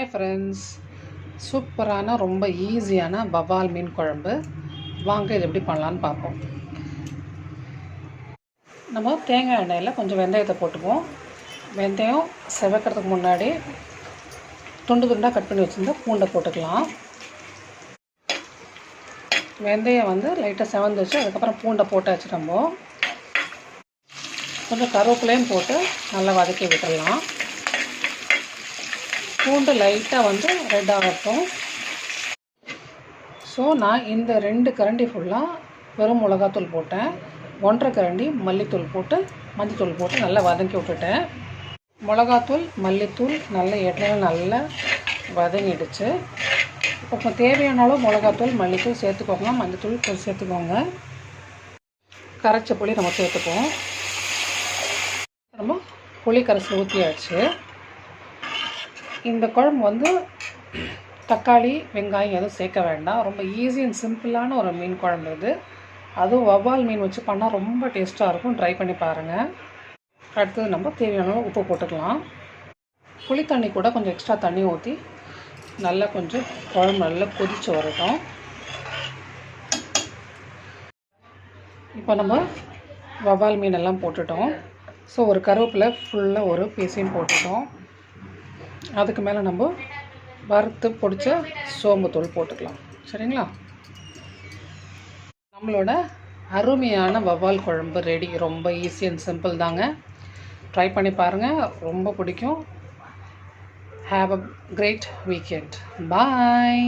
Hi friends, சூப்பரான ரொம்ப ஈஸியான வவ்வால் மீன் குழம்பு. வாங்க இது எப்படி பண்ணலான்னு பார்ப்போம். நம்ம தேங்காய் எண்ணெயில் கொஞ்சம் வெந்தயத்தை போட்டுக்குவோம். வெந்தயம் செவக்கிறதுக்கு முன்னாடி துண்டு துண்டாக கட் பண்ணி வச்சுருந்தா பூண்டை போட்டுக்கலாம். வெந்தயம் லைட்டாக செவந்துச்சு, அதுக்கப்புறம் பூண்டை போட்டாச்சு. நம்ம கொஞ்சம் கருவேப்பிலையும் போட்டு நல்லா வதக்கி விட்டுடலாம். பூண்டு லைட்டாக ரெட் ஆகட்டும். ஸோ நான் இந்த 2 கரண்டி ஃபுல்லாக வெறும் மிளகாத்தூள் போட்டேன். 1.5 கரண்டி மல்லித்தூள் போட்டு மஞ்சத்தூள் போட்டு நல்லா வதக்கி விட்டுட்டேன். மிளகாத்தூள் மல்லித்தூள் எண்ணெயில் நல்லா வதங்கிடுச்சு. இப்போ தேவையான அளவு மிளகாத்தூள் மல்லித்தூள் சேர்த்துக்கோங்க, மஞ்சத்தூள் கொஞ்சம் சேர்த்துக்கோங்க. கரைச்ச புளி நம்ம சேர்த்துக்குவோம். நம்ம புளி கரைச்சி ஊற்றியாச்சு. இந்த குழம்பு தக்காளி வெங்காயம் எதுவும் சேர்க்க வேண்டாம். ரொம்ப ஈஸி அண்ட் சிம்பிளான ஒரு மீன் குழம்பு இது. அதுவும் வவ்வால் மீன் வச்சு பண்ணால் ரொம்ப டேஸ்ட்டாக இருக்கும். ட்ரை பண்ணி பாருங்கள். அடுத்தது நம்ம தேவையான உப்பு போட்டுக்கலாம். புளி தண்ணி கூட கொஞ்சம் எக்ஸ்ட்ரா தண்ணி ஊற்றி நல்லா கொஞ்சம் குழம்பு நல்லா கொதித்து வரட்டும். இப்போ நம்ம வவ்வால் மீன் எல்லாம் போட்டுட்டோம். ஸோ ஒரு கருவேப்பிலை ஃபுல்லாக ஒரு பீஸையும் போட்டுட்டோம். அதுக்கு மேலே நம்ம வறுத்து பொடிச்ச சோம்புத்தூள் போட்டுக்கலாம். சரிங்களா? நம்மளோட அருமையான வவ்வால் குழம்பு ரெடி. ரொம்ப ஈஸி அண்ட் சிம்பிள் தாங்க. ட்ரை பண்ணி பாருங்கள், ரொம்ப பிடிக்கும். Have a great weekend. Bye.